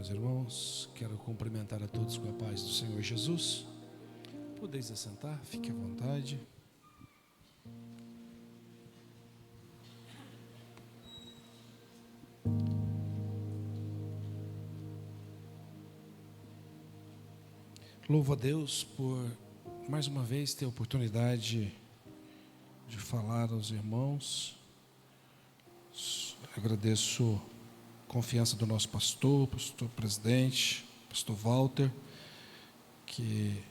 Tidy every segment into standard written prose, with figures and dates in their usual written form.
Meus irmãos, quero cumprimentar a todos com a paz do Senhor Jesus. Podeis assentar, fique à vontade. Louvo a Deus por mais uma vez ter a oportunidade de falar aos irmãos. Agradeço a confiança do nosso pastor presidente, pastor Walter, que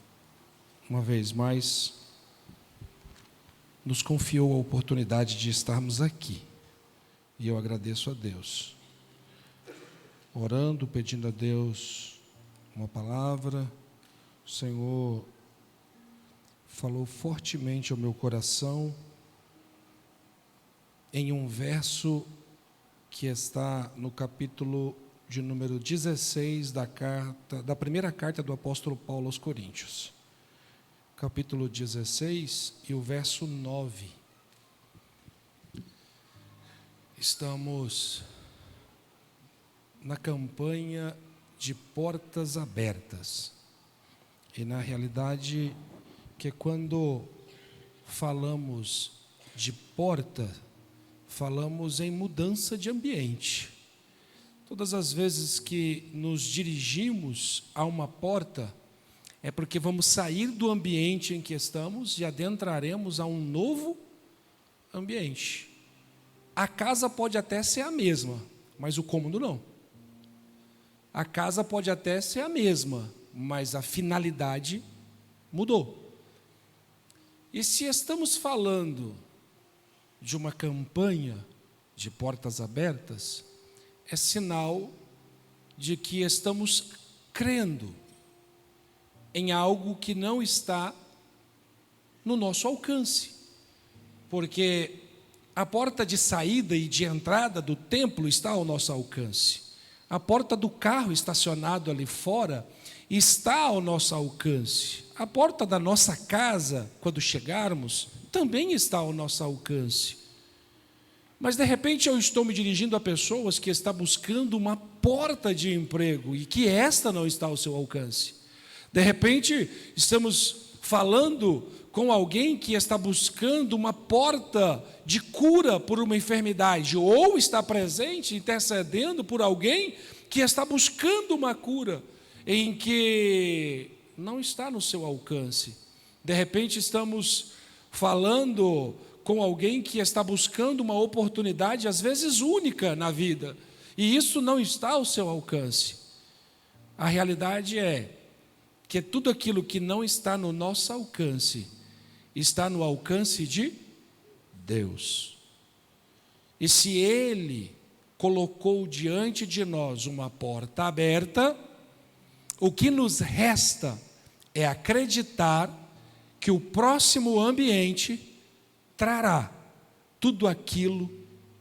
uma vez mais nos confiou a oportunidade de estarmos aqui. E eu agradeço a Deus. Orando, pedindo a Deus uma palavra. O Senhor falou fortemente ao meu coração em um verso que está no capítulo de número 16 da primeira carta do apóstolo Paulo aos Coríntios. Capítulo 16 e o verso 9. Estamos na campanha de portas abertas. E na realidade, que quando falamos de porta, falamos em mudança de ambiente. Todas as vezes que nos dirigimos a uma porta, é porque vamos sair do ambiente em que estamos e adentraremos a um novo ambiente. A casa pode até ser a mesma, mas o cômodo não. A casa pode até ser a mesma, mas a finalidade mudou. E se estamos falando de uma campanha de portas abertas, é sinal de que estamos crendo em algo que não está no nosso alcance. Porque a porta de saída e de entrada do templo está ao nosso alcance. A porta do carro estacionado ali fora está ao nosso alcance. A porta da nossa casa, quando chegarmos, também está ao nosso alcance. Mas de repente eu estou me dirigindo a pessoas que estão buscando uma porta de emprego e que esta não está ao seu alcance. De repente estamos falando com alguém que está buscando uma porta de cura por uma enfermidade, ou está presente, intercedendo por alguém que está buscando uma cura em que não está no seu alcance. De repente estamos falando com alguém que está buscando uma oportunidade, às vezes única na vida, e isso não está ao seu alcance. A realidade é que tudo aquilo que não está no nosso alcance, está no alcance de Deus. E se Ele colocou diante de nós uma porta aberta, o que nos resta é acreditar que o próximo ambiente trará tudo aquilo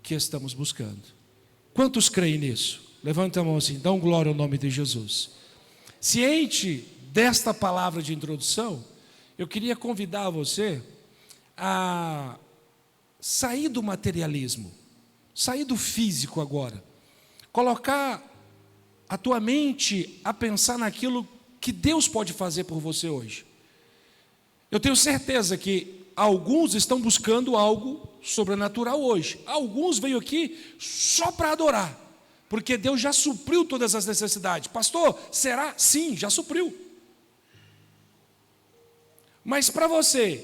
que estamos buscando. Quantos creem nisso? Levanta a mão assim, dão glória ao nome de Jesus. Ciente desta palavra de introdução, eu queria convidar você a sair do materialismo, sair do físico agora, colocar a tua mente a pensar naquilo que Deus pode fazer por você hoje. Eu tenho certeza que alguns estão buscando algo sobrenatural hoje. Alguns veio aqui só para adorar, porque Deus já supriu todas as necessidades. Pastor, será? Sim, já supriu. Mas para você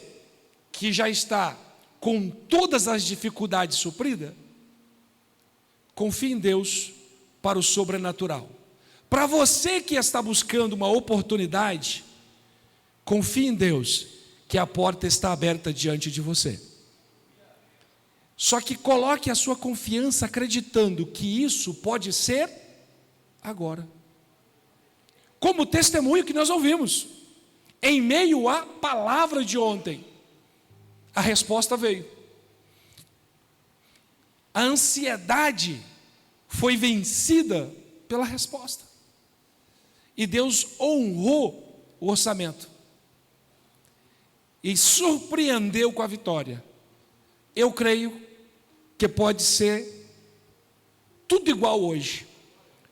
que já está com todas as dificuldades supridas, confie em Deus para o sobrenatural. Para você que está buscando uma oportunidade, confie em Deus que a porta está aberta diante de você. Só que coloque a sua confiança acreditando que isso pode ser agora. Como o testemunho que nós ouvimos, em meio à palavra de ontem, a resposta veio. A ansiedade foi vencida pela resposta. E Deus honrou o orçamento. E surpreendeu com a vitória. Eu creio que pode ser tudo igual hoje.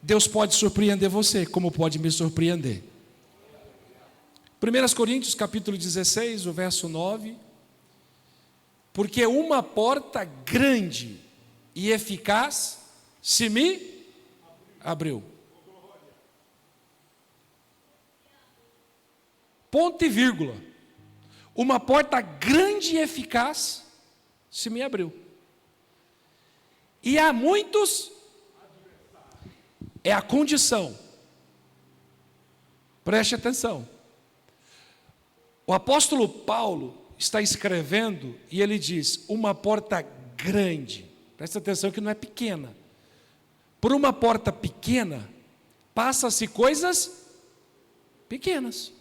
Deus pode surpreender você, como pode me surpreender. 1 Coríntios capítulo 16, o verso 9. Porque uma porta grande e eficaz se me abriu. Ponto e vírgula. Uma porta grande e eficaz se me abriu. E há muitos, é a condição. Preste atenção. O apóstolo Paulo está escrevendo e ele diz, uma porta grande. Presta atenção que não é pequena. Por uma porta pequena, passa-se coisas pequenas.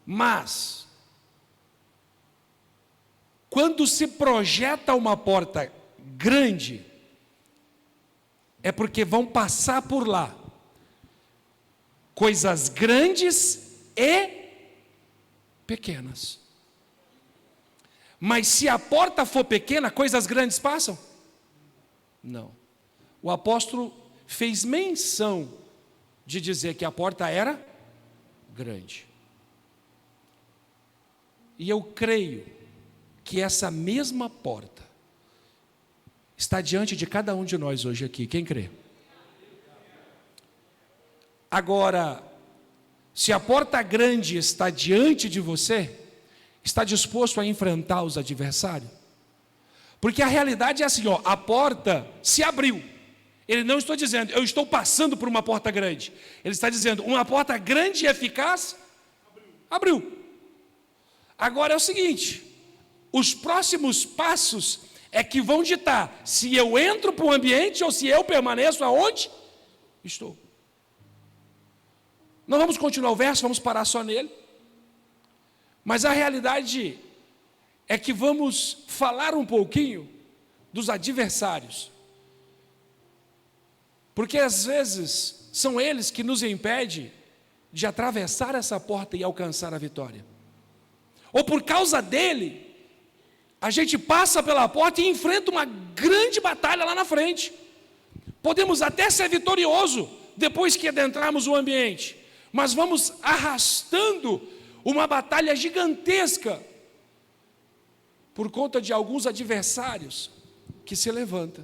Mas, quando se projeta uma porta grande, é porque vão passar por lá coisas grandes e pequenas. Mas se a porta for pequena, coisas grandes passam? Não. O apóstolo fez menção de dizer que a porta era grande. E eu creio que essa mesma porta está diante de cada um de nós hoje aqui. Quem crê? Agora, se a porta grande está diante de você, está disposto a enfrentar os adversários? Porque a realidade é assim, ó, a porta se abriu. Ele não está dizendo, eu estou passando por uma porta grande. Ele está dizendo, uma porta grande e eficaz abriu. Agora é o seguinte, os próximos passos é que vão ditar se eu entro para o ambiente ou se eu permaneço aonde estou. Não vamos continuar o verso, vamos parar só nele. Mas a realidade é que vamos falar um pouquinho dos adversários. Porque às vezes são eles que nos impedem de atravessar essa porta e alcançar a vitória. Ou por causa dele, a gente passa pela porta e enfrenta uma grande batalha lá na frente. Podemos até ser vitorioso depois que adentrarmos o ambiente, mas vamos arrastando uma batalha gigantesca por conta de alguns adversários que se levantam.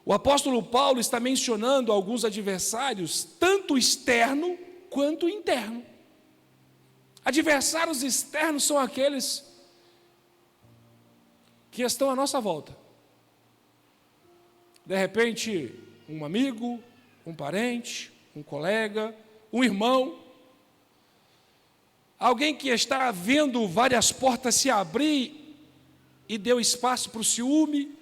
O apóstolo Paulo está mencionando alguns adversários, tanto externo quanto interno. Adversários externos são aqueles que estão à nossa volta. De repente, um amigo, um parente, um colega, um irmão, alguém que está vendo várias portas se abrir e deu espaço para o ciúme.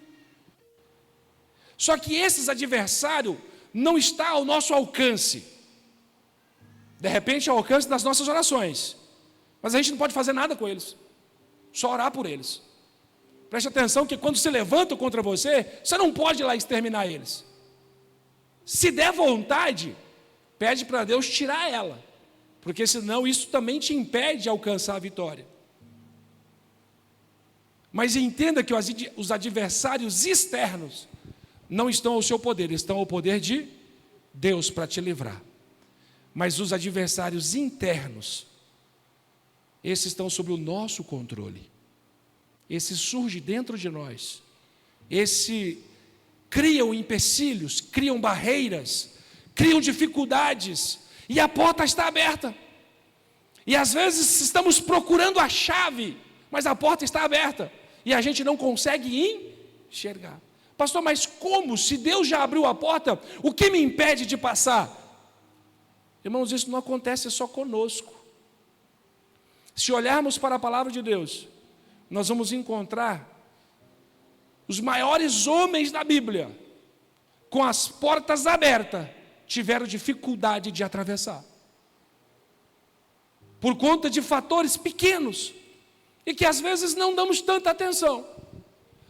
Só que esses adversários não estão ao nosso alcance. De repente, ao alcance das nossas orações. Mas a gente não pode fazer nada com eles. Só orar por eles. Preste atenção que quando se levantam contra você, você não pode ir lá exterminar eles. Se der vontade, pede para Deus tirar ela. Porque senão isso também te impede de alcançar a vitória. Mas entenda que os adversários externos não estão ao seu poder, estão ao poder de Deus para te livrar. Mas os adversários internos, esses estão sob o nosso controle. Esse surge dentro de nós. Esse criam empecilhos, criam barreiras, criam dificuldades. E a porta está aberta. E às vezes estamos procurando a chave, mas a porta está aberta. E a gente não consegue enxergar. Pastor, mas como? Se Deus já abriu a porta, o que me impede de passar? Irmãos, isso não acontece só conosco. Se olharmos para a palavra de Deus, nós vamos encontrar os maiores homens da Bíblia, com as portas abertas, tiveram dificuldade de atravessar. Por conta de fatores pequenos, e que às vezes não damos tanta atenção.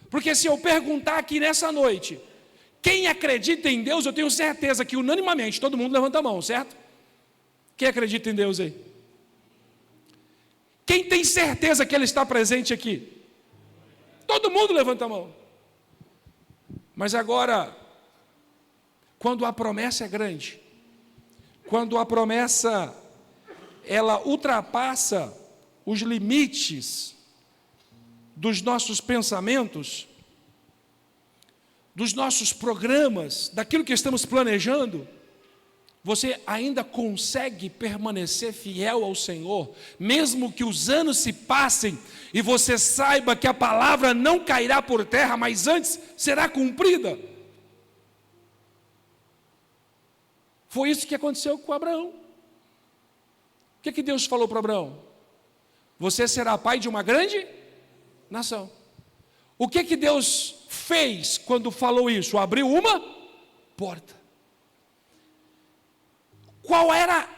Porque se eu perguntar aqui nessa noite, quem acredita em Deus, eu tenho certeza que unanimamente, todo mundo levanta a mão, certo? Quem acredita em Deus aí? Quem tem certeza que Ele está presente aqui? Todo mundo levanta a mão. Mas agora, quando a promessa é grande, quando a promessa ela ultrapassa os limites dos nossos pensamentos, dos nossos programas, daquilo que estamos planejando, você ainda consegue permanecer fiel ao Senhor, mesmo que os anos se passem e você saiba que a palavra não cairá por terra, mas antes será cumprida. Foi isso que aconteceu com Abraão. O que Deus falou para Abraão? Você será pai de uma grande nação. O que Deus fez quando falou isso? Abriu uma porta. Qual era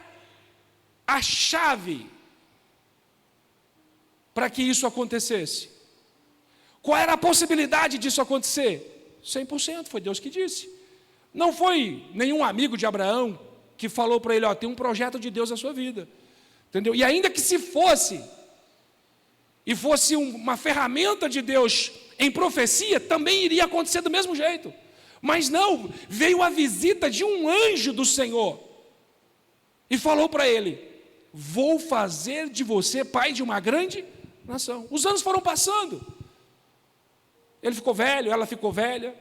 a chave para que isso acontecesse? Qual era a possibilidade disso acontecer? 100%, foi Deus que disse. Não foi nenhum amigo de Abraão que falou para ele, tem um projeto de Deus na sua vida. Entendeu? E ainda que se fosse, e fosse uma ferramenta de Deus em profecia, também iria acontecer do mesmo jeito. Mas não, veio a visita de um anjo do Senhor, e falou para ele, vou fazer de você pai de uma grande nação. Os anos foram passando, ele ficou velho, ela ficou velha,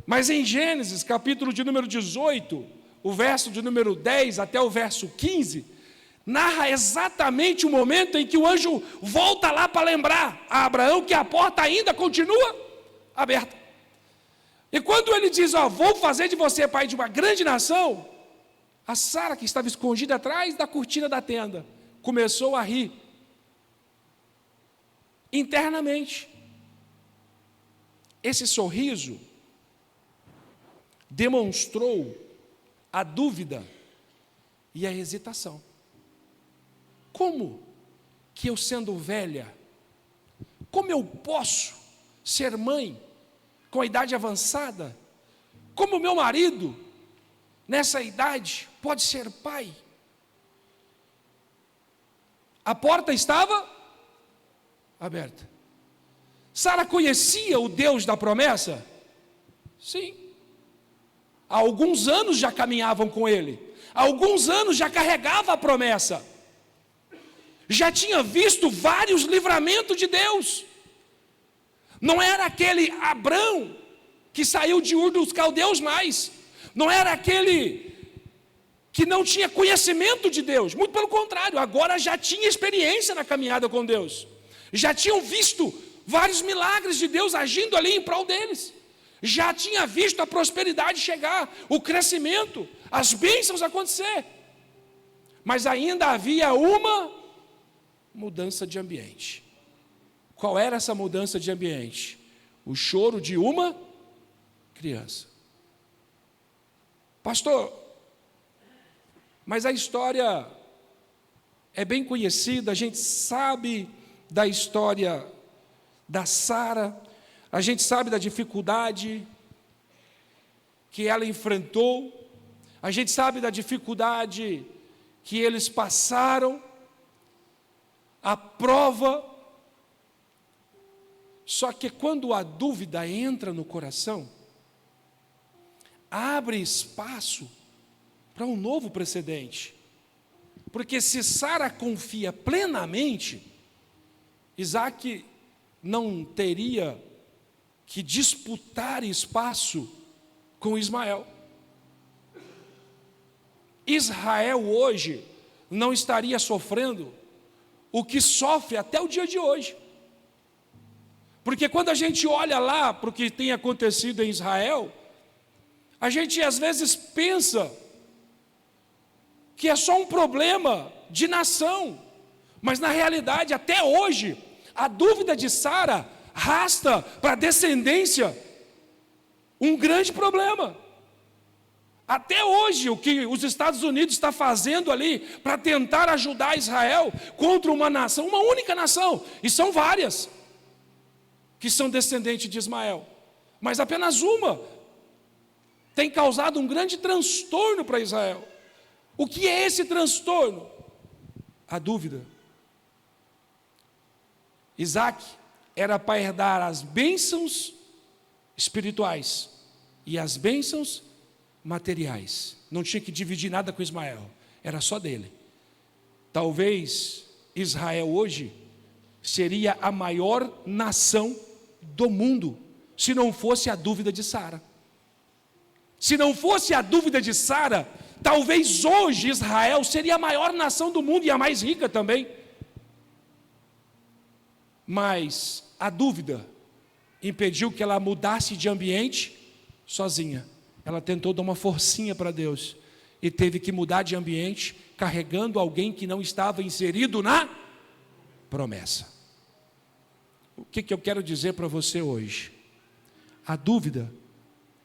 mas em Gênesis, capítulo de número 18, o verso de número 10 até o verso 15, narra exatamente o momento em que o anjo volta lá para lembrar a Abraão que a porta ainda continua aberta. E quando ele diz, vou fazer de você pai de uma grande nação, a Sara, que estava escondida atrás da cortina da tenda, começou a rir internamente. Esse sorriso demonstrou a dúvida e a hesitação. Como que eu, sendo velha, como eu posso ser mãe com a idade avançada? Como meu marido, nessa idade, pode ser pai? A porta estava aberta. Sara conhecia o Deus da promessa? Sim. Há alguns anos já caminhavam com ele. Há alguns anos já carregava a promessa. Já tinha visto vários livramentos de Deus. Não era aquele Abrão que saiu de Ur dos Caldeus mais. Não era aquele que não tinha conhecimento de Deus. Muito pelo contrário, agora já tinha experiência na caminhada com Deus. Já tinham visto vários milagres de Deus agindo ali em prol deles. Já tinha visto a prosperidade chegar, o crescimento, as bênçãos acontecer. Mas ainda havia uma mudança de ambiente. Qual era essa mudança de ambiente? O choro de uma criança. Pastor, mas a história é bem conhecida, a gente sabe da história da Sara, a gente sabe da dificuldade que ela enfrentou, a gente sabe da dificuldade que eles passaram, a prova. Só que quando a dúvida entra no coração, abre espaço para um novo precedente. Porque se Sara confia plenamente, Isaac não teria que disputar espaço com Ismael. Israel hoje não estaria sofrendo o que sofre até o dia de hoje. Porque quando a gente olha lá para o que tem acontecido em Israel, a gente às vezes pensa que é só um problema de nação, mas na realidade até hoje a dúvida de Sara arrasta para a descendência um grande problema. Até hoje, o que os Estados Unidos está fazendo ali para tentar ajudar Israel contra uma nação, uma única nação, e são várias que são descendentes de Ismael, mas apenas uma tem causado um grande transtorno para Israel. O que é esse transtorno? A dúvida. Isaac era para herdar as bênçãos espirituais e as bênçãos materiais. Não tinha que dividir nada com Ismael. Era só dele. Talvez Israel hoje seria a maior nação do mundo, se não fosse a dúvida de Sara. Se não fosse a dúvida de Sara, talvez hoje Israel seria a maior nação do mundo e a mais rica também. Mas a dúvida impediu que ela mudasse de ambiente sozinha. Ela tentou dar uma forcinha para Deus e teve que mudar de ambiente, carregando alguém que não estava inserido na promessa. O que eu quero dizer para você hoje? A dúvida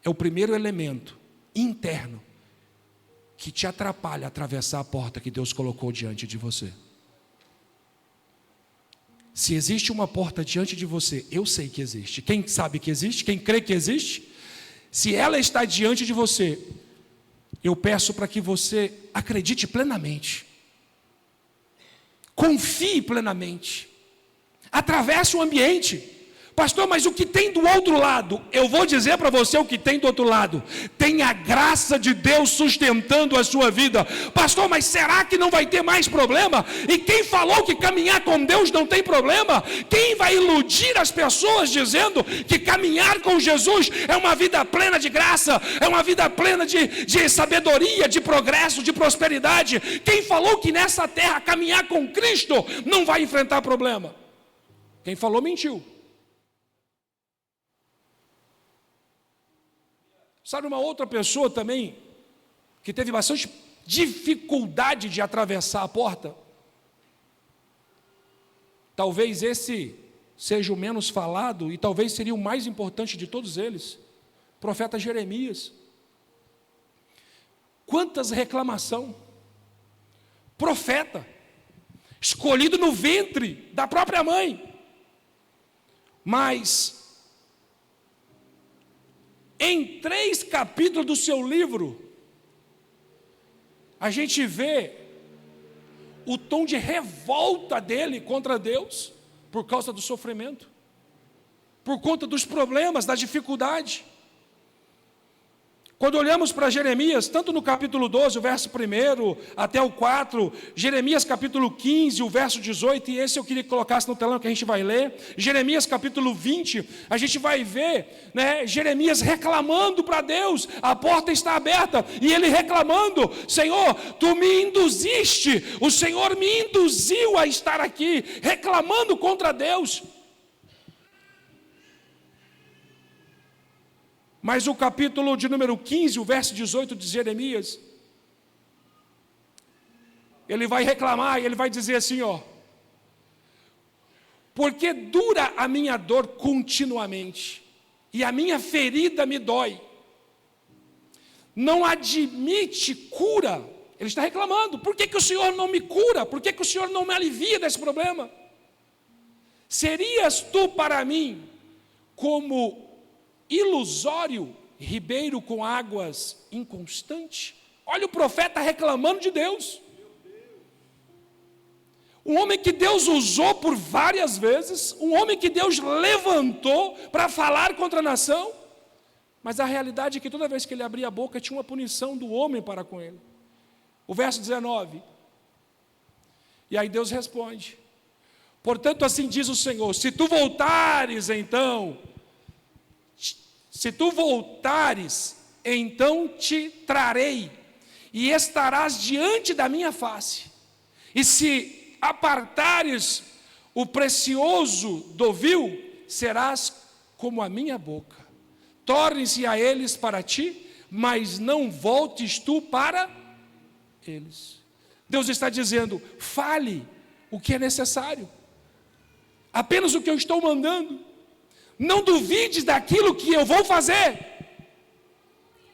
é o primeiro elemento interno que te atrapalha a atravessar a porta que Deus colocou diante de você. Se existe uma porta diante de você, eu sei que existe. Quem sabe que existe? Quem crê que existe? Se ela está diante de você, eu peço para que você acredite plenamente, confie plenamente, atravesse o ambiente. Pastor, mas o que tem do outro lado? Eu vou dizer para você o que tem do outro lado. Tem a graça de Deus sustentando a sua vida. Pastor, mas será que não vai ter mais problema? E quem falou que caminhar com Deus não tem problema? Quem vai iludir as pessoas dizendo que caminhar com Jesus é uma vida plena de graça, é uma vida plena de sabedoria, de progresso, de prosperidade? Quem falou que nessa terra caminhar com Cristo não vai enfrentar problema? Quem falou mentiu. Sabe uma outra pessoa também que teve bastante dificuldade de atravessar a porta? Talvez esse seja o menos falado e talvez seria o mais importante de todos eles. O profeta Jeremias. Quantas reclamações. Profeta, escolhido no ventre da própria mãe. Mas em 3 capítulos do seu livro, a gente vê o tom de revolta dele contra Deus, por causa do sofrimento, por conta dos problemas, da dificuldade. Quando olhamos para Jeremias, tanto no capítulo 12, o verso 1 até o 4, Jeremias capítulo 15, o verso 18, e esse eu queria que colocasse no telão que a gente vai ler, Jeremias capítulo 20, a gente vai ver, Jeremias reclamando para Deus, a porta está aberta, e ele reclamando, Senhor, Tu me induziste, o Senhor me induziu a estar aqui, reclamando contra Deus. Mas o capítulo de número 15, o verso 18 de Jeremias, ele vai reclamar e ele vai dizer assim, porque dura a minha dor continuamente, e a minha ferida me dói, não admite cura. Ele está reclamando, por que o Senhor não me cura? Por que o Senhor não me alivia desse problema? Serias tu para mim como ilusório ribeiro com águas inconstante? Olha o profeta reclamando de Deus. Um homem que Deus usou por várias vezes, um homem que Deus levantou para falar contra a nação, mas a realidade é que toda vez que ele abria a boca tinha uma punição do homem para com ele. O verso 19, e aí Deus responde, portanto assim diz o Senhor, se tu voltares então te trarei, e estarás diante da minha face, e se apartares o precioso do vil, serás como a minha boca, torne-se a eles para ti, mas não voltes tu para eles. Deus está dizendo, fale o que é necessário, apenas o que eu estou mandando, não duvides daquilo que eu vou fazer,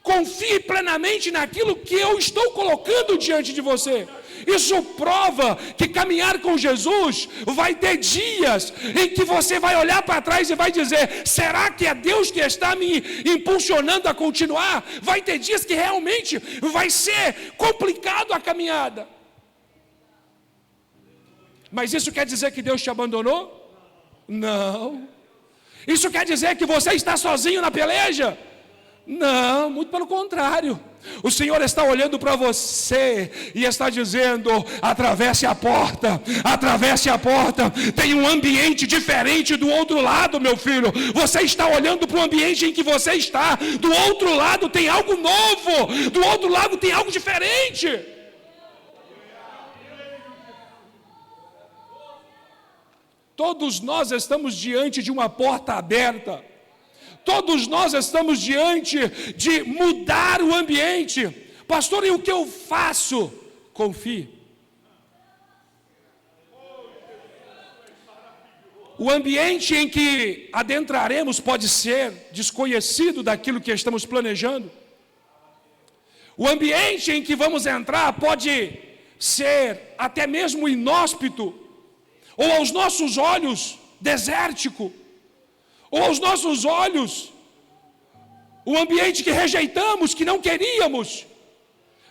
confie plenamente naquilo que eu estou colocando diante de você. Isso prova que caminhar com Jesus vai ter dias em que você vai olhar para trás e vai dizer, será que é Deus que está me impulsionando a continuar? Vai ter dias que realmente vai ser complicado a caminhada. Mas isso quer dizer que Deus te abandonou? Não. Isso quer dizer que você está sozinho na peleja? Não, muito pelo contrário. O Senhor está olhando para você e está dizendo: atravesse a porta, atravesse a porta. Tem um ambiente diferente do outro lado, meu filho. Você está olhando para o ambiente em que você está. Do outro lado tem algo novo, do outro lado tem algo diferente. Todos nós estamos diante de uma porta aberta. Todos nós estamos diante de mudar o ambiente. Pastor, e o que eu faço? Confie. O ambiente em que adentraremos pode ser desconhecido daquilo que estamos planejando. O ambiente em que vamos entrar pode ser até mesmo inóspito, ou aos nossos olhos desértico, ou aos nossos olhos o ambiente que rejeitamos, que não queríamos.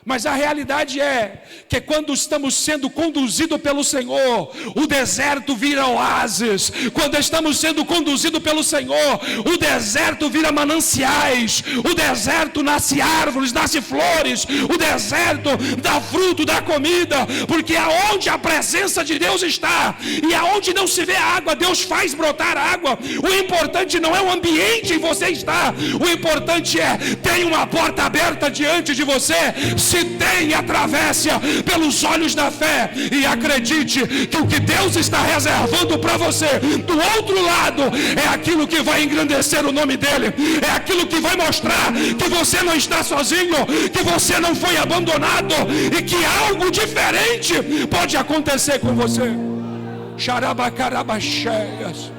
Mas a realidade é que quando estamos sendo conduzidos pelo Senhor, o deserto vira oásis. Quando estamos sendo conduzidos pelo Senhor, o deserto vira mananciais. O deserto nasce árvores, nasce flores. O deserto dá fruto, dá comida. Porque aonde a presença de Deus está, e aonde não se vê água, Deus faz brotar água. O importante não é o ambiente em que você está. O importante é, tem uma porta aberta diante de você. Se tem, atravesse pelos olhos da fé e acredite que o que Deus está reservando para você do outro lado é aquilo que vai engrandecer o nome dele, é aquilo que vai mostrar que você não está sozinho, que você não foi abandonado e que algo diferente pode acontecer com você. Xarabacarabacheias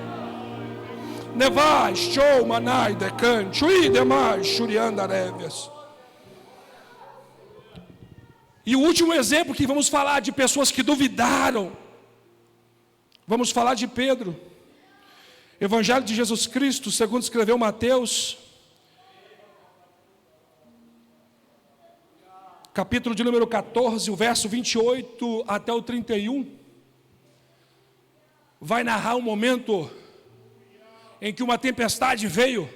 Nevais, show, manai, decante, ui, demais, xuriandarévias. E o último exemplo que vamos falar de pessoas que duvidaram, vamos falar de Pedro. Evangelho de Jesus Cristo, segundo escreveu Mateus, capítulo de número 14, o verso 28 até o 31, vai narrar um momento em que uma tempestade veio,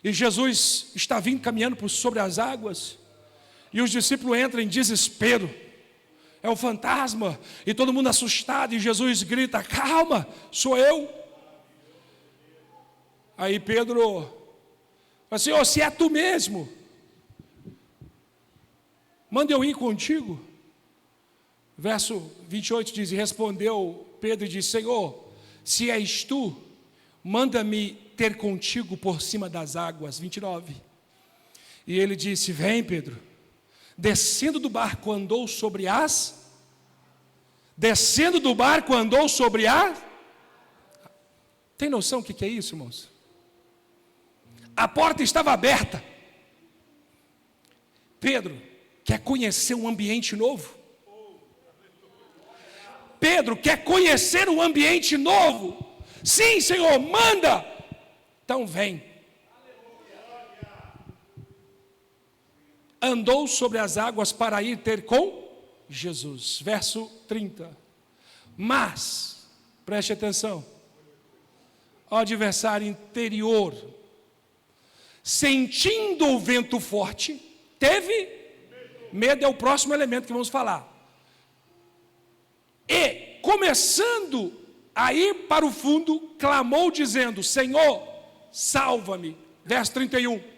e Jesus está vindo caminhando sobre as águas, e os discípulos entram em desespero. É o fantasma. E todo mundo assustado. E Jesus grita: calma, sou eu. Aí Pedro fala: Senhor, se é tu mesmo, manda eu ir contigo. Verso 28 diz: e respondeu Pedro e disse: Senhor, se és tu, manda-me ter contigo por cima das águas. 29. E ele disse: vem, Pedro. Descendo do barco andou sobre as. Descendo do barco andou sobre a. Tem noção do que é isso, irmãos? A porta estava aberta. Pedro quer conhecer um ambiente novo. Pedro quer conhecer um ambiente novo. Sim, Senhor, manda. Então vem. Andou sobre as águas para ir ter com Jesus. Verso 30. Mas, preste atenção, o adversário interior, sentindo o vento forte, teve medo. É o próximo elemento que vamos falar. E, começando a ir para o fundo, clamou dizendo: Senhor, salva-me. Verso 31.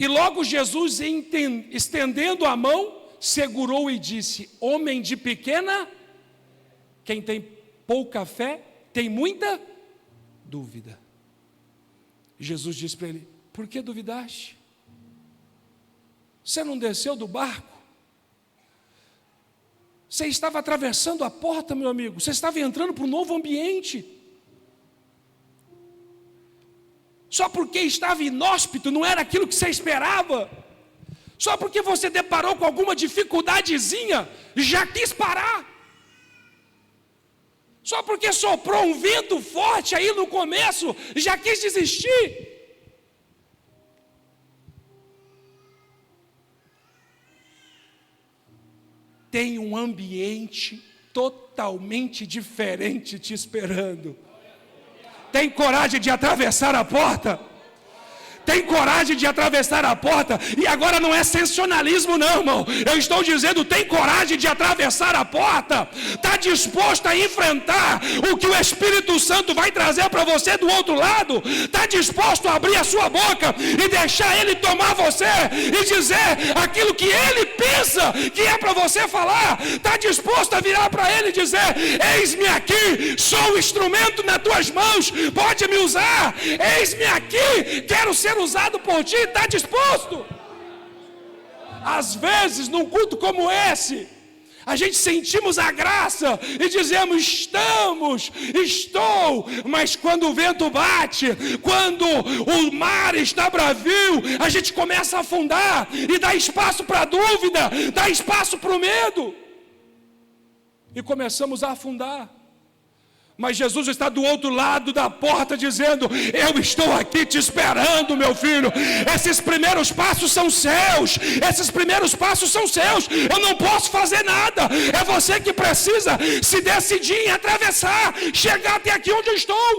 E logo Jesus, estendendo a mão, segurou e disse: homem de pequena, quem tem pouca fé, tem muita dúvida. Jesus disse para ele: por que duvidaste? Você não desceu do barco? Você estava atravessando a porta, meu amigo. Você estava entrando para um novo ambiente. Só porque estava inóspito, não era aquilo que você esperava. Só porque você deparou com alguma dificuldadezinha, já quis parar. Só porque soprou um vento forte aí no começo, já quis desistir. Tem um ambiente totalmente diferente te esperando. Tem coragem de atravessar a porta? tem coragem de atravessar a porta. E agora não é sensacionalismo não, irmão. Eu estou dizendo, tem coragem de atravessar a porta. Está disposto a enfrentar o que o Espírito Santo vai trazer para você do outro lado. Está disposto a abrir a sua boca e deixar Ele tomar você e dizer aquilo que Ele pensa que é para você falar. Está disposto a virar para Ele e dizer: eis-me aqui, sou o instrumento nas tuas mãos, pode me usar. Eis-me aqui, quero ser usado por ti. Está disposto? Às vezes num culto como esse, a gente sentimos a graça e dizemos: estou, mas quando o vento bate, quando o mar está bravio, a gente começa a afundar e dá espaço para a dúvida, dá espaço para o medo, e começamos a afundar. Mas Jesus está do outro lado da porta dizendo: eu estou aqui te esperando, meu filho. Esses primeiros passos são seus. Esses primeiros passos são seus. Eu não posso fazer nada. É você que precisa se decidir em atravessar, chegar até aqui onde eu estou.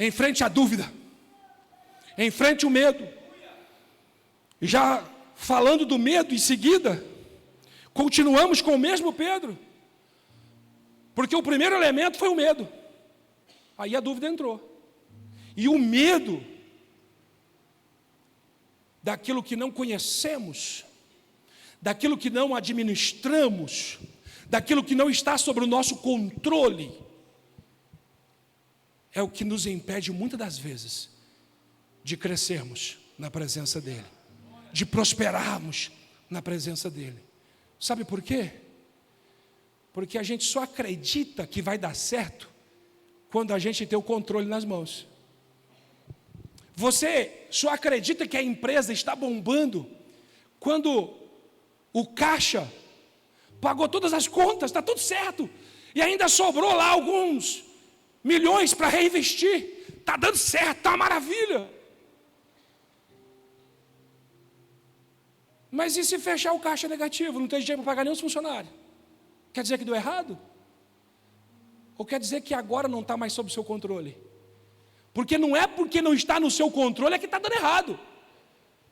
Enfrente a dúvida. Enfrente o medo. Já falando do medo em seguida, continuamos com o mesmo Pedro, porque o primeiro elemento foi o medo, aí a dúvida entrou, e o medo daquilo que não conhecemos, daquilo que não administramos, daquilo que não está sob o nosso controle, é o que nos impede muitas das vezes de crescermos na presença dEle, de prosperarmos na presença dEle. Sabe por quê? Porque a gente só acredita que vai dar certo quando a gente tem o controle nas mãos. Você só acredita que a empresa está bombando quando o caixa pagou todas as contas, está tudo certo, e ainda sobrou lá alguns milhões para reinvestir. Está dando certo, está uma maravilha. Mas e se fechar o caixa negativo? Não tem dinheiro para pagar nenhum funcionário? Quer dizer que deu errado? Ou quer dizer que agora não está mais sob o seu controle? Porque não é porque não está no seu controle é que está dando errado.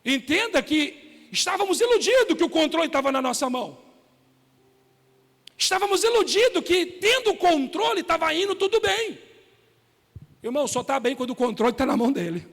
Entenda que estávamos iludidos que o controle estava na nossa mão. Estávamos iludidos que tendo o controle estava indo tudo bem. Irmão, só está bem quando o controle está na mão dele.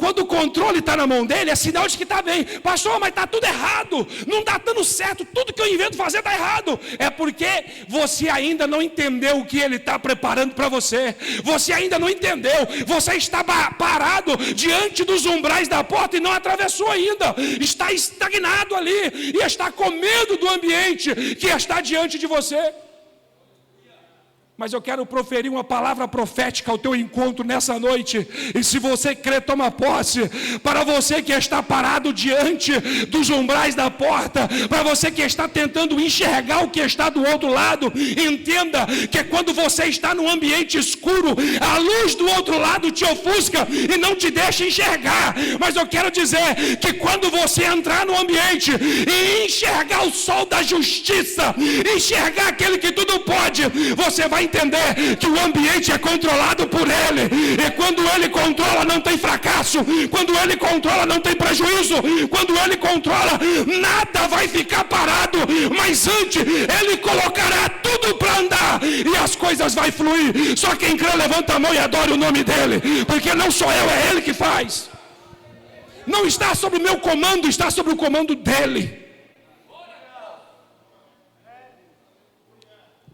Quando o controle está na mão dele, é sinal de que está bem. Pastor, mas está tudo errado, não está dando certo, tudo que eu invento fazer está errado. É porque você ainda não entendeu o que ele está preparando para você. Você ainda não entendeu. Você está parado diante dos umbrais da porta e não atravessou ainda. Está estagnado ali e está com medo do ambiente que está diante de você. Mas eu quero proferir uma palavra profética ao teu encontro nessa noite. E se você crê, toma posse. Para você que está parado diante dos umbrais da porta, para você que está tentando enxergar o que está do outro lado, entenda que quando você está num ambiente escuro, a luz do outro lado te ofusca e não te deixa enxergar. Mas eu quero dizer que quando você entrar no ambiente e enxergar o sol da justiça, enxergar aquele que tudo pode, você vai entender que o ambiente é controlado por Ele, e quando Ele controla não tem fracasso, quando Ele controla não tem prejuízo, quando Ele controla nada vai ficar parado, mas antes Ele colocará tudo para andar e as coisas vão fluir. Só quem crê levanta a mão e adore o nome dEle, porque não sou eu, é Ele que faz. Não está sob o meu comando, está sob o comando dEle.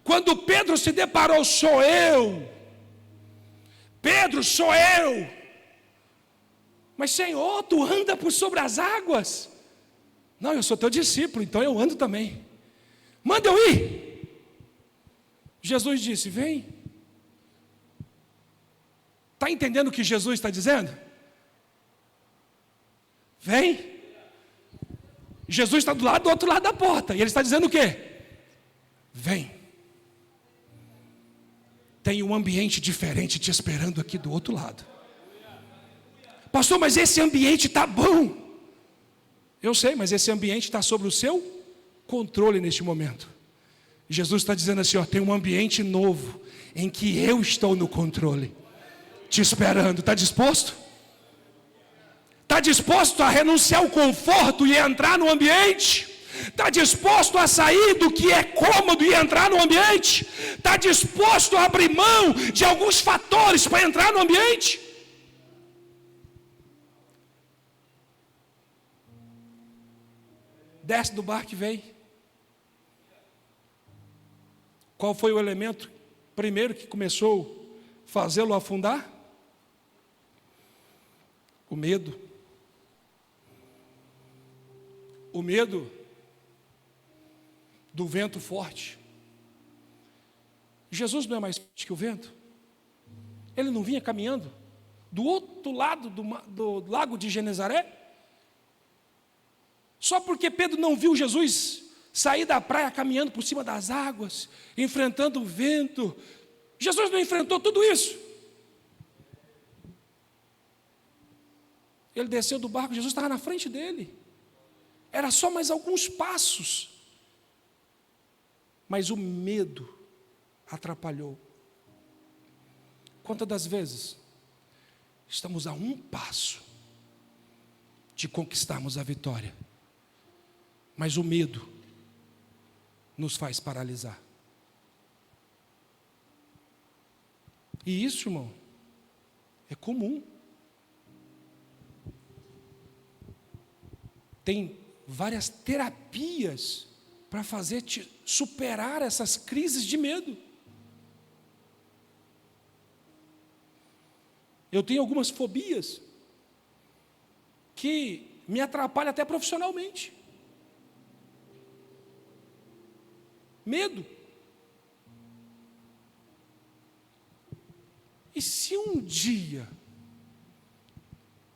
Quando Pedro se deparou, sou eu. Pedro, sou eu. Mas Senhor, tu anda por sobre as águas. Não, eu sou teu discípulo, então eu ando também. Manda eu ir. Jesus disse, vem. Está entendendo o que Jesus está dizendo? Vem. Jesus está do outro lado da porta. E ele está dizendo o quê? Vem. Tem um ambiente diferente te esperando aqui do outro lado. Pastor, mas esse ambiente está bom. Eu sei, mas esse ambiente está sob o seu controle neste momento. Jesus está dizendo assim, ó, tem um ambiente novo, em que eu estou no controle, te esperando. Está disposto? Está disposto a renunciar ao conforto e entrar no ambiente? Está disposto a sair do que é cômodo e entrar no ambiente? Está disposto a abrir mão de alguns fatores para entrar no ambiente? Desce do barco e vem. Qual foi o elemento primeiro que começou a fazê-lo afundar? O medo. O medo do vento forte. Jesus não é mais forte que o vento? Ele não vinha caminhando do outro lado do lago de Genezaré? Só porque Pedro não viu Jesus sair da praia caminhando por cima das águas, enfrentando o vento, Jesus não enfrentou tudo isso? Ele desceu do barco, Jesus estava na frente dele. Era só mais alguns passos. Mas o medo atrapalhou. Quantas das vezes estamos a um passo de conquistarmos a vitória, mas o medo nos faz paralisar? E isso, irmão, é comum. Tem várias terapias para fazer te superar essas crises de medo. Eu tenho algumas fobias que me atrapalham até profissionalmente. Medo. E se um dia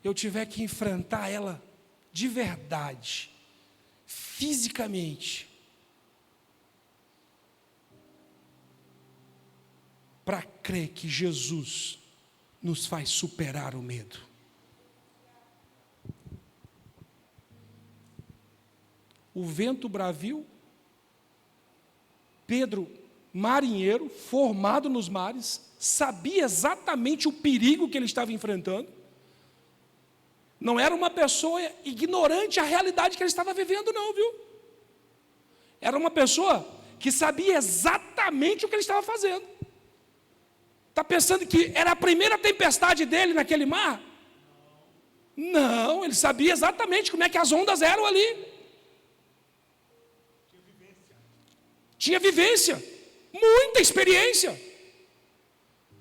eu tiver que enfrentar ela de verdade, fisicamente, para crer que Jesus nos faz superar o medo? O vento bravio, Pedro, marinheiro, formado nos mares, sabia exatamente o perigo que ele estava enfrentando. Não era uma pessoa ignorante à realidade que ele estava vivendo, não, viu? Era uma pessoa que sabia exatamente o que ele estava fazendo. Está pensando que era a primeira tempestade dele naquele mar? Não, ele sabia exatamente como é que as ondas eram ali. Tinha vivência, muita experiência.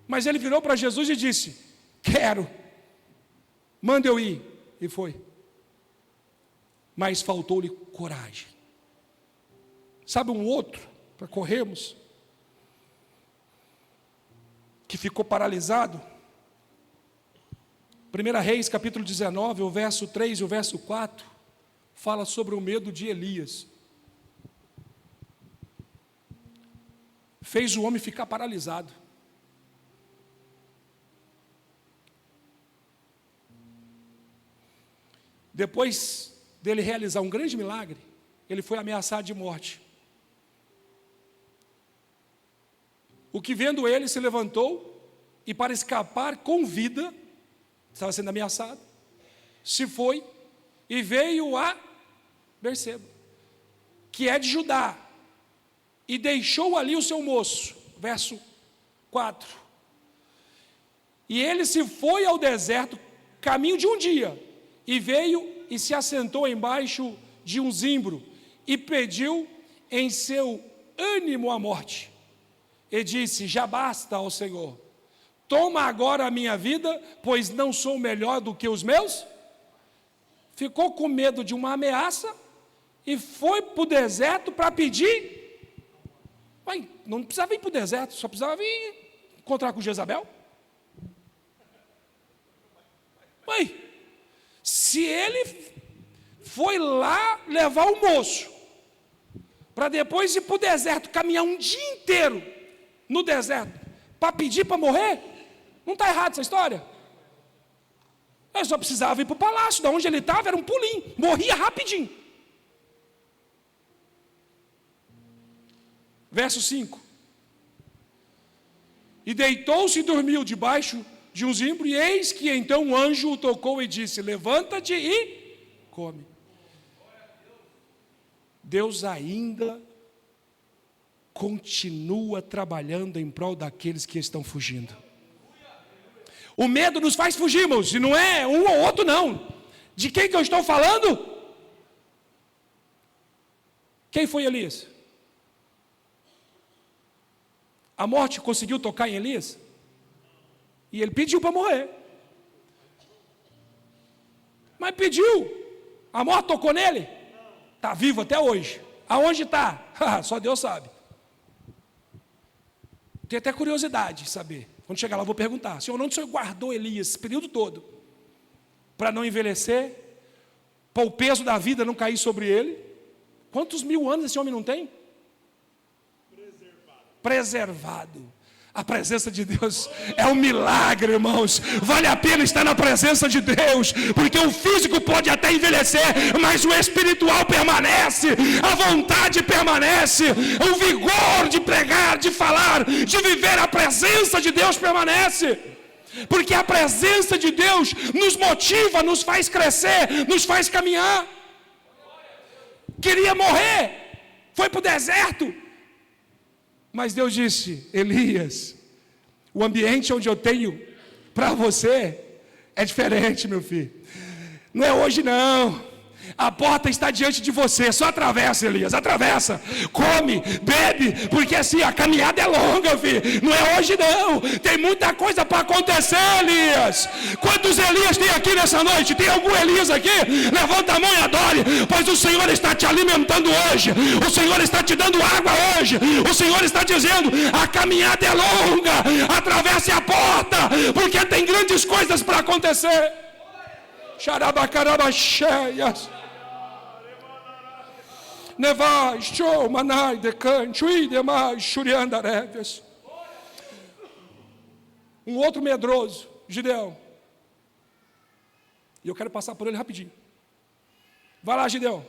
Mas ele virou para Jesus e disse: quero, manda eu ir. E foi. Mas faltou-lhe coragem. Sabe um outro, para corrermos, que ficou paralisado? 1 Reis, capítulo 19, o verso 3 e o verso 4, fala sobre o medo de Elias. Fez o homem ficar paralisado. Depois dele realizar um grande milagre, ele foi ameaçado de morte. O que, vendo ele, se levantou e, para escapar com vida, estava sendo ameaçado, se foi e veio a Berseba, que é de Judá, e deixou ali o seu moço. Verso 4. E ele se foi ao deserto, caminho de um dia, e veio e se assentou embaixo de um zimbro, e pediu em seu ânimo a morte, e disse: já basta, ó Senhor, toma agora a minha vida, pois não sou melhor do que os meus. Ficou com medo de uma ameaça, e foi para o deserto para pedir. Mas não precisava ir para o deserto, só precisava vir encontrar com Jezabel. Mas se ele foi lá levar o moço, para depois ir para o deserto, caminhar um dia inteiro no deserto, para pedir para morrer, não está errado essa história? Ele só precisava ir para o palácio, de onde ele estava era um pulinho, morria rapidinho. Verso 5. E deitou-se e dormiu debaixo de um zimbro, e eis que então um anjo o tocou e disse: levanta-te e come. Deus ainda continua trabalhando em prol daqueles que estão fugindo. O medo nos faz fugir, irmãos, e não é um ou outro não. De quem que eu estou falando? Quem foi Elias? A morte conseguiu tocar em Elias? E ele pediu para morrer. Mas pediu. A morte tocou nele? Está vivo até hoje. Aonde está? Só Deus sabe. Tenho até curiosidade de saber. Quando chegar lá eu vou perguntar: Senhor, onde o Senhor guardou Elias esse período todo? Para não envelhecer, para o peso da vida não cair sobre ele. Quantos 1000 anos esse homem não tem? Preservado. A presença de Deus é um milagre, irmãos. Vale a pena estar na presença de Deus, porque o físico pode até envelhecer, mas o espiritual permanece, a vontade permanece, o vigor de pregar, de falar, de viver a presença de Deus permanece. Porque a presença de Deus nos motiva, nos faz crescer, nos faz caminhar. Queria morrer, foi para o deserto. Mas Deus disse: Elias, o ambiente onde eu tenho para você é diferente, meu filho. Não é hoje não. A porta está diante de você, só atravessa, Elias, atravessa, come, bebe, porque assim, a caminhada é longa, filho, não é hoje não, tem muita coisa para acontecer, Elias. Quantos Elias tem aqui nessa noite? Tem algum Elias aqui? Levanta a mão e adore, pois o Senhor está te alimentando hoje, o Senhor está te dando água hoje, o Senhor está dizendo: a caminhada é longa, atravesse a porta, porque tem grandes coisas para acontecer. Xarabacarabacheias. Nevai, show, manai, decan, chui, demais, churiandarévias. Um outro medroso, Gideão. E eu quero passar por ele rapidinho. Vai lá, Gideão.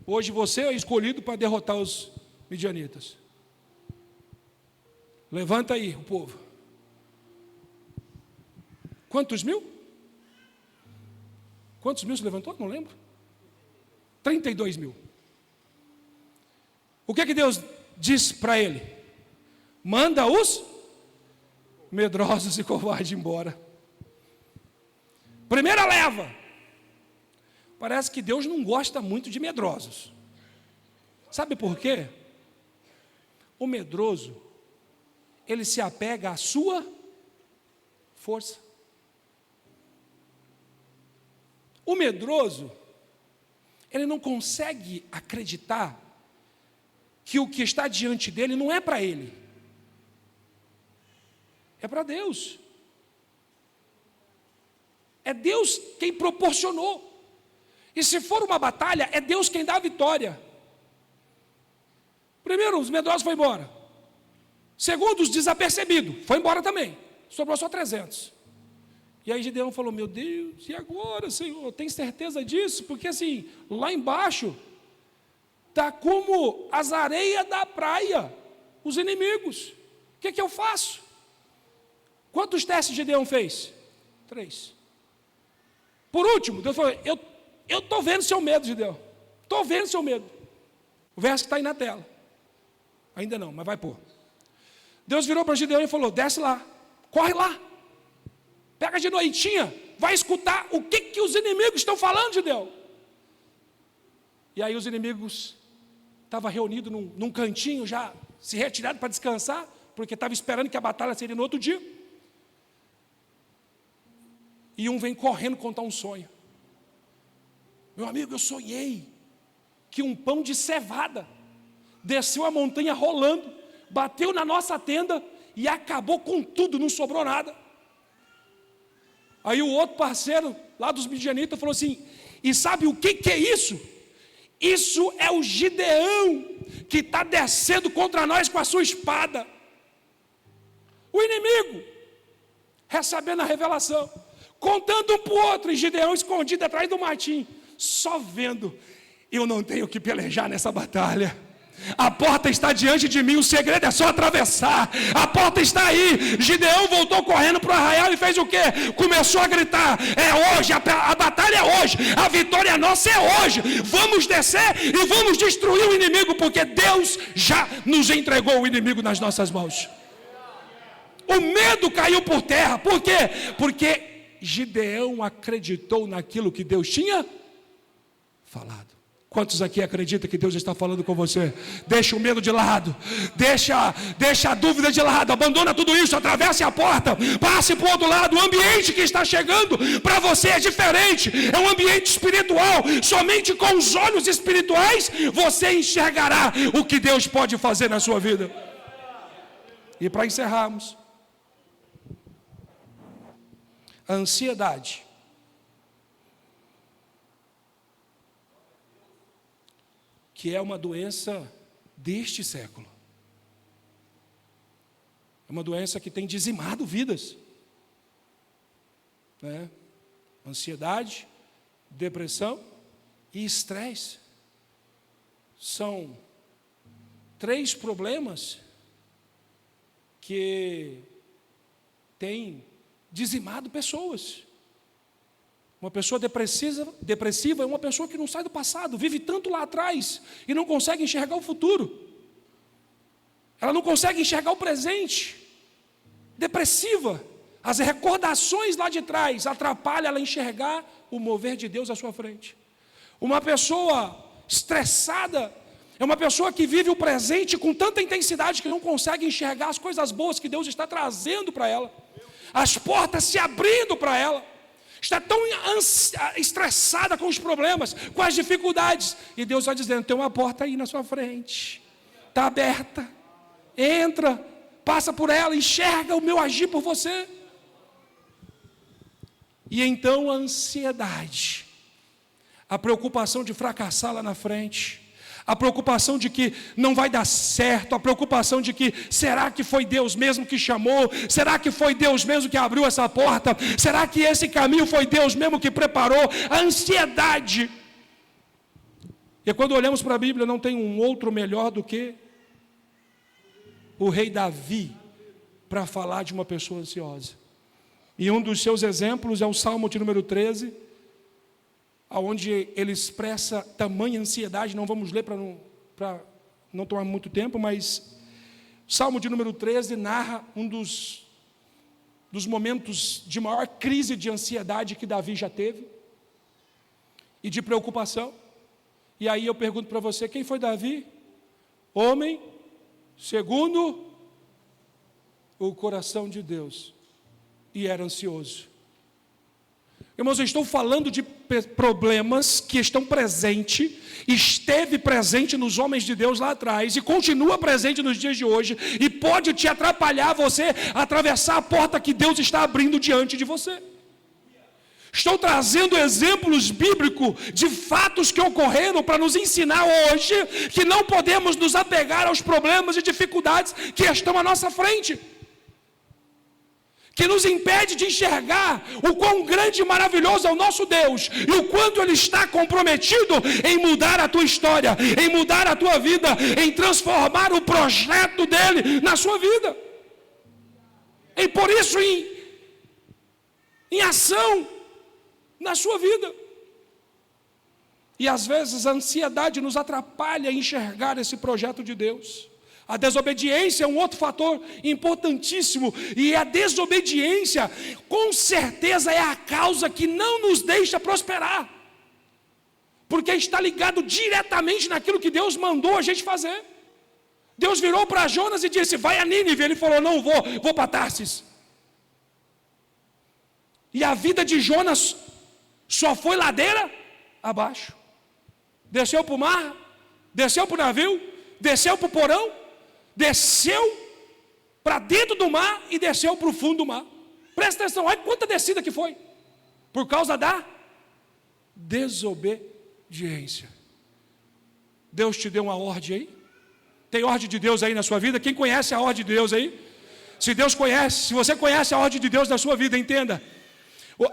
Hoje você é escolhido para derrotar os midianitas. Levanta aí o povo. Quantos mil? Quantos mil se levantou? Não lembro. 32 mil. O que é que Deus diz para ele? Manda os medrosos e covardes embora. Primeira leva. Parece que Deus não gosta muito de medrosos. Sabe por quê? O medroso, ele se apega à sua força. O medroso, ele não consegue acreditar que o que está diante dele não é para ele, é para Deus. É Deus quem proporcionou. E se for uma batalha, é Deus quem dá a vitória. Primeiro, os medrosos foram embora. Segundo, os desapercebidos, foi embora também. Sobrou só 300. E aí Gideão falou: meu Deus, e agora, Senhor? Tem certeza disso? Porque assim, lá embaixo está como as areias da praia, os inimigos. O que eu faço? Quantos testes Gideão fez? 3. Por último, Deus falou: eu estou vendo seu medo, Gideão. Estou vendo seu medo. O verso que está aí na tela. Ainda não, mas vai pôr. Deus virou para Gideão e falou: desce lá, corre lá. Pega de noitinha, vai escutar o que os inimigos estão falando, Gideão. E aí os inimigos estavam reunidos num cantinho, já se retiraram para descansar, porque estavam esperando que a batalha seria no outro dia. E um vem correndo contar um sonho. Meu amigo, eu sonhei que um pão de cevada desceu a montanha rolando, bateu na nossa tenda e acabou com tudo, não sobrou nada. Aí o outro parceiro lá dos midianitas falou assim: e sabe o que é isso? Isso é o Gideão que está descendo contra nós com a sua espada. O inimigo recebendo a revelação, contando um para o outro, e Gideão escondido atrás do matinho, só vendo: eu não tenho que pelejar nessa batalha. A porta está diante de mim, o segredo é só atravessar. A porta está aí. Gideão voltou correndo para o arraial e fez o quê? Começou a gritar: é hoje, a batalha é hoje, a vitória nossa é hoje. Vamos descer e vamos destruir o inimigo, porque Deus já nos entregou o inimigo nas nossas mãos. O medo caiu por terra. Por quê? Porque Gideão acreditou naquilo que Deus tinha falado. Quantos aqui acreditam que Deus está falando com você? Deixa o medo de lado, deixa a dúvida de lado, abandona tudo isso, atravesse a porta, passe para o outro lado. O ambiente que está chegando para você é diferente, é um ambiente espiritual. Somente com os olhos espirituais você enxergará o que Deus pode fazer na sua vida. E para encerrarmos, a ansiedade que é uma doença deste século. É uma doença que tem dizimado vidas. Ansiedade, depressão e estresse. São 3 problemas que têm dizimado pessoas. Uma pessoa depressiva é uma pessoa que não sai do passado, vive tanto lá atrás e não consegue enxergar o futuro. Ela não consegue enxergar o presente. Depressiva, as recordações lá de trás atrapalham ela a enxergar o mover de Deus à sua frente. Uma pessoa estressada é uma pessoa que vive o presente com tanta intensidade que não consegue enxergar as coisas boas que Deus está trazendo para ela, as portas se abrindo para ela. Está tão estressada com os problemas, com as dificuldades, e Deus está dizendo: tem uma porta aí na sua frente, está aberta, entra, passa por ela, enxerga o meu agir por você. E então a ansiedade, a preocupação de fracassar lá na frente, a preocupação de que não vai dar certo, a preocupação de que será que foi Deus mesmo que chamou? Será que foi Deus mesmo que abriu essa porta? Será que esse caminho foi Deus mesmo que preparou? A ansiedade. E quando olhamos para a Bíblia, não tem um outro melhor do que o rei Davi para falar de uma pessoa ansiosa. E um dos seus exemplos é o Salmo de número 13, onde ele expressa tamanha ansiedade. Não vamos ler para não tomar muito tempo, mas o Salmo de número 13 narra um dos momentos de maior crise de ansiedade que Davi já teve, e de preocupação. E aí eu pergunto para você: quem foi Davi? Homem segundo o coração de Deus, e era ansioso. Irmãos, eu estou falando de problemas que estão presentes, esteve presente nos homens de Deus lá atrás e continua presente nos dias de hoje, e pode te atrapalhar você atravessar a porta que Deus está abrindo diante de você. Estou trazendo exemplos bíblicos de fatos que ocorreram para nos ensinar hoje que não podemos nos apegar aos problemas e dificuldades que estão à nossa frente, que nos impede de enxergar o quão grande e maravilhoso é o nosso Deus, e o quanto Ele está comprometido em mudar a tua história, em mudar a tua vida, em transformar o projeto dEle na sua vida, em pôr isso em ação na sua vida. E às vezes a ansiedade nos atrapalha a enxergar esse projeto de Deus. A desobediência é um outro fator importantíssimo, e a desobediência com certeza é a causa que não nos deixa prosperar, porque está ligado diretamente naquilo que Deus mandou a gente fazer. Deus virou para Jonas e disse: vai a Nínive. Ele falou: não vou para Tarsis. E a vida de Jonas só foi ladeira abaixo. Desceu para o mar, desceu para o navio, desceu para o porão, desceu para dentro do mar e desceu para o fundo do mar. Presta atenção, olha quanta descida que foi, por causa da desobediência. Deus te deu uma ordem aí? Tem ordem de Deus aí na sua vida? Quem conhece a ordem de Deus aí? Se Deus conhece, se você conhece a ordem de Deus na sua vida, entenda: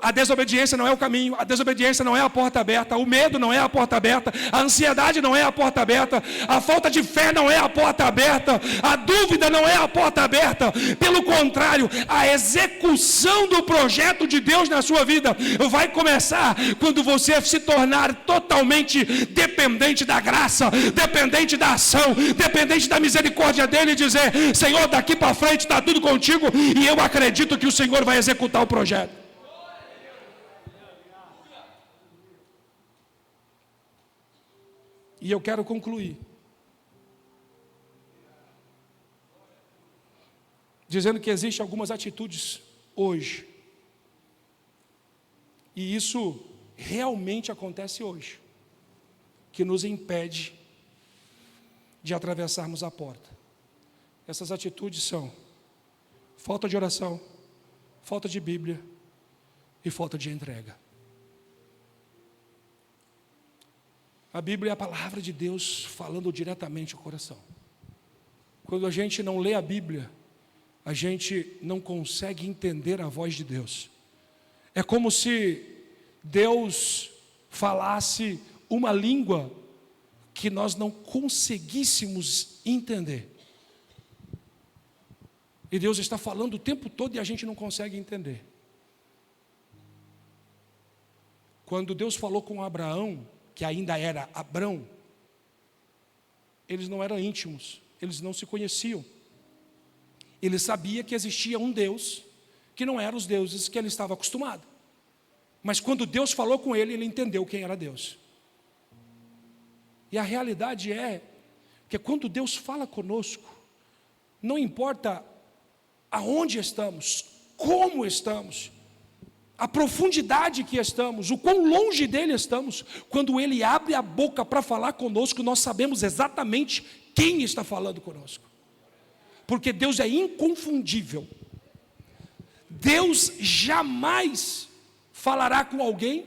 A desobediência não é o caminho, a desobediência não é a porta aberta, o medo não é a porta aberta, a ansiedade não é a porta aberta, a falta de fé não é a porta aberta, a dúvida não é a porta aberta. Pelo contrário, a execução do projeto de Deus na sua vida vai começar quando você se tornar totalmente dependente da graça, dependente da ação, dependente da misericórdia dele, e dizer: Senhor, daqui para frente está tudo contigo, e eu acredito que o Senhor vai executar o projeto. E eu quero concluir dizendo que existem algumas atitudes hoje, e isso realmente acontece hoje, que nos impede de atravessarmos a porta. Essas atitudes são falta de oração, falta de Bíblia e falta de entrega. A Bíblia é a palavra de Deus falando diretamente ao coração. Quando a gente não lê a Bíblia, a gente não consegue entender a voz de Deus. É como se Deus falasse uma língua que nós não conseguíssemos entender. E Deus está falando o tempo todo e a gente não consegue entender. Quando Deus falou com Abraão, que ainda era Abrão, eles não eram íntimos, eles não se conheciam. Ele sabia que existia um Deus, que não eram os deuses que ele estava acostumado. Mas quando Deus falou com ele, ele entendeu quem era Deus. E a realidade é que quando Deus fala conosco, não importa aonde estamos, como estamos, a profundidade que estamos, o quão longe dele estamos, quando ele abre a boca para falar conosco, nós sabemos exatamente quem está falando conosco, porque Deus é inconfundível. Deus jamais falará com alguém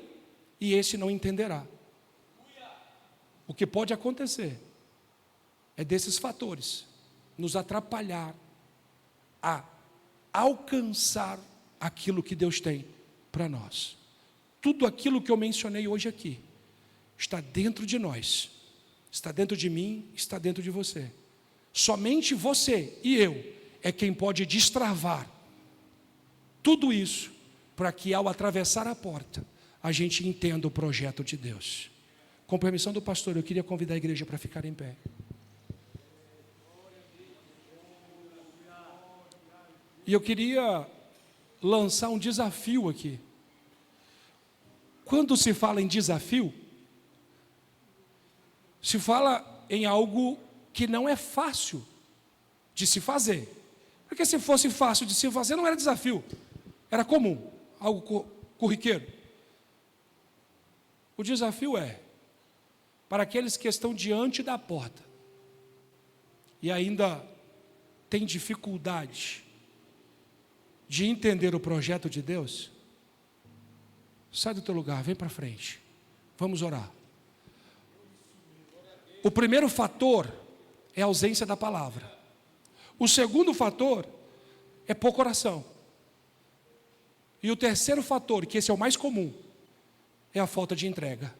e esse não entenderá. O que pode acontecer é desses fatores nos atrapalhar a alcançar aquilo que Deus tem para nós. Tudo aquilo que eu mencionei hoje aqui está dentro de nós, está dentro de mim, está dentro de você. Somente você e eu é quem pode destravar tudo isso, para que ao atravessar a porta a gente entenda o projeto de Deus. Com permissão do pastor, eu queria convidar a igreja para ficar em pé. E eu queria lançar um desafio aqui. Quando se fala em desafio, se fala em algo que não é fácil de se fazer. Porque se fosse fácil de se fazer, não era desafio, era comum, algo corriqueiro. O desafio é para aqueles que estão diante da porta e ainda têm dificuldade de entender o projeto de Deus. Sai do teu lugar, vem para frente, vamos orar. O primeiro fator é a ausência da palavra. O segundo fator é pouca oração. E o terceiro fator, que esse é o mais comum, é a falta de entrega.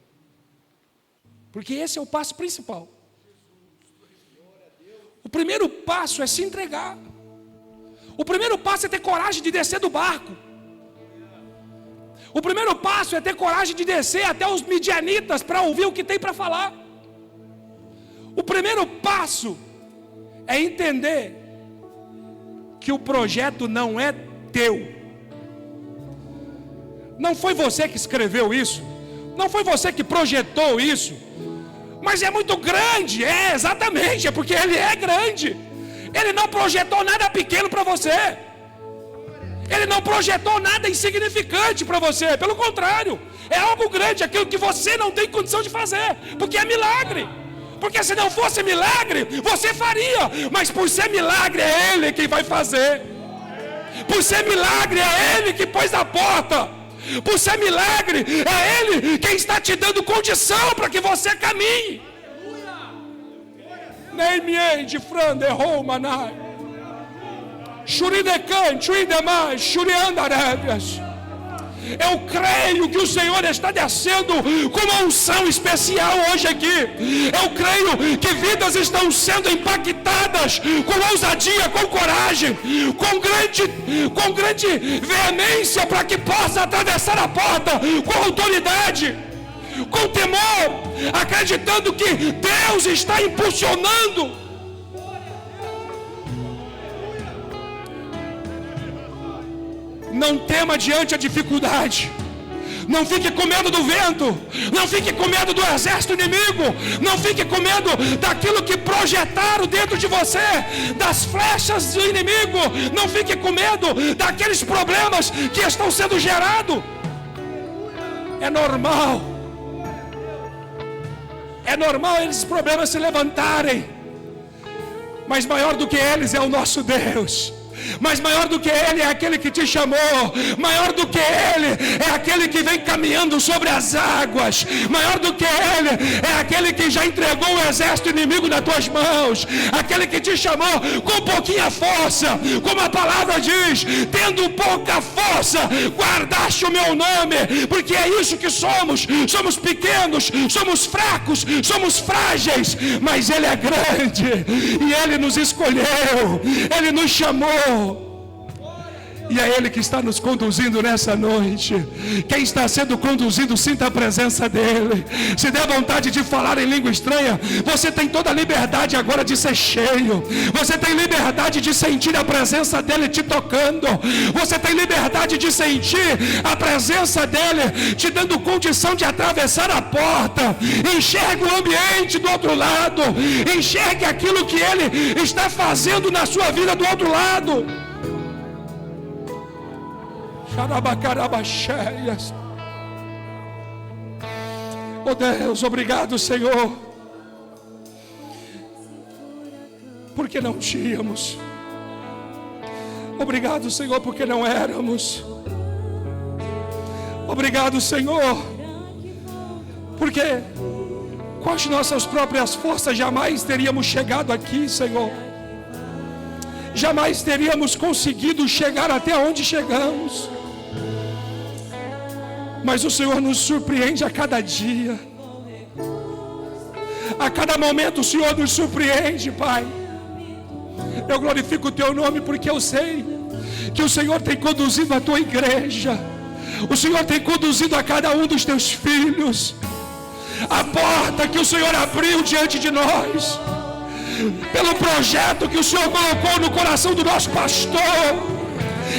Porque esse é o passo principal. O primeiro passo é se entregar. O primeiro passo é ter coragem de descer do barco. O primeiro passo é ter coragem de descer até os midianitas para ouvir o que tem para falar. O primeiro passo é entender que o projeto não é teu. Não foi você que escreveu isso, não foi você que projetou isso, mas é muito grande, exatamente, é porque ele é grande. Ele não projetou nada pequeno para você, ele não projetou nada insignificante para você, pelo contrário, é algo grande, aquilo que você não tem condição de fazer, porque é milagre. Porque se não fosse milagre, você faria, mas por ser milagre é Ele quem vai fazer. Por ser milagre é Ele que pôs a porta. Por ser milagre é Ele quem está te dando condição para que você caminhe. Nem me de frande romanai. Shuridecan, chuidemai, shuriandarevias. Eu creio que o Senhor está descendo com uma unção especial hoje aqui. Eu creio que vidas estão sendo impactadas com ousadia, com coragem, com grande veemência, para que possa atravessar a porta com autoridade, com temor, acreditando que Deus está impulsionando. Não tema diante a dificuldade. Não fique com medo do vento. Não fique com medo do exército inimigo. Não fique com medo daquilo que projetaram dentro de você, das flechas do inimigo. Não fique com medo daqueles problemas que estão sendo gerados. É normal. É normal esses problemas se levantarem. Mas maior do que eles é o nosso Deus. Mas maior do que Ele é aquele que te chamou. Maior do que Ele é aquele que vem caminhando sobre as águas. Maior do que Ele é aquele que já entregou o exército inimigo nas tuas mãos. Aquele que te chamou com pouquinha força, como a palavra diz, tendo pouca força, guardaste o meu nome. Porque é isso que somos. Somos pequenos, somos fracos, somos frágeis. Mas Ele é grande e Ele nos escolheu, Ele nos chamou. E é Ele que está nos conduzindo nessa noite. Quem está sendo conduzido, sinta a presença dEle. Se der vontade de falar em língua estranha, você tem toda a liberdade agora de ser cheio. Você tem liberdade de sentir a presença dEle te tocando. Você tem liberdade de sentir a presença dEle te dando condição de atravessar a porta. Enxergue o ambiente do outro lado. Enxergue aquilo que Ele está fazendo na sua vida do outro lado. Oh Deus, obrigado, Senhor, porque não tínhamos. Obrigado, Senhor, porque não éramos. Obrigado, Senhor, porque com as nossas próprias forças jamais teríamos chegado aqui, Senhor. Jamais teríamos conseguido chegar até onde chegamos. Mas o Senhor nos surpreende a cada dia. A cada momento o Senhor nos surpreende, Pai. Eu glorifico o Teu nome porque eu sei que o Senhor tem conduzido a Tua igreja. O Senhor tem conduzido a cada um dos Teus filhos. A porta que o Senhor abriu diante de nós, pelo projeto que o Senhor colocou no coração do nosso pastor.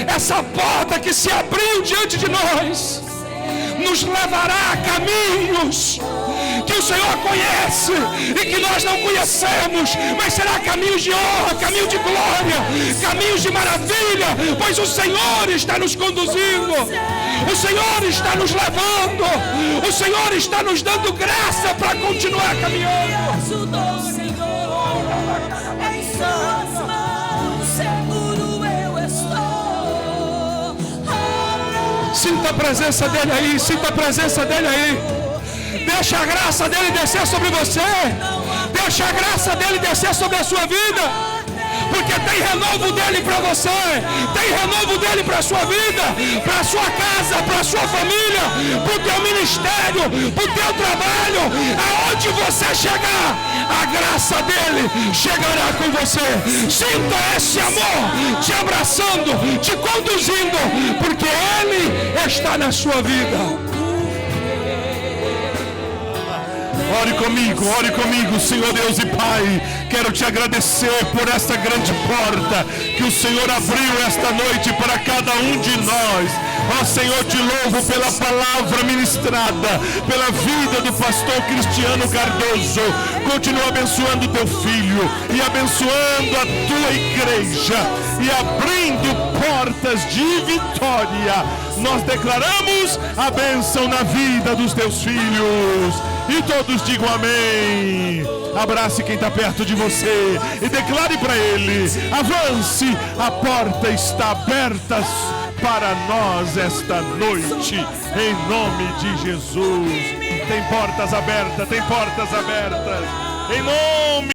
Essa porta que se abriu diante de nós nos levará a caminhos que o Senhor conhece e que nós não conhecemos, mas será caminhos de honra, caminho de glória, caminhos de maravilha, pois o Senhor está nos conduzindo, o Senhor está nos levando, o Senhor está nos dando graça para continuar caminhando. Sinta a presença dEle aí, sinta a presença dEle aí. Deixa a graça dEle descer sobre você. Deixa a graça dEle descer sobre a sua vida. Porque tem renovo dEle para você. Tem renovo dEle para a sua vida, para a sua casa, para a sua família, para o teu ministério, para o teu trabalho. Aonde você chegar, a graça dEle chegará com você. Sinta esse amor te abraçando, te conduzindo, porque Ele está na sua vida. Ore comigo, Senhor Deus e Pai. Quero te agradecer por esta grande porta que o Senhor abriu esta noite para cada um de nós. Ó Senhor, te louvo pela palavra ministrada, pela vida do pastor Cristiano Cardoso. Continua abençoando teu filho e abençoando a tua igreja e abrindo portas de vitória. Nós declaramos a bênção na vida dos teus filhos. E todos digam amém. Abrace quem está perto de você e declare para ele: avance, a porta está aberta para nós esta noite, em nome de Jesus. Tem portas abertas, em nome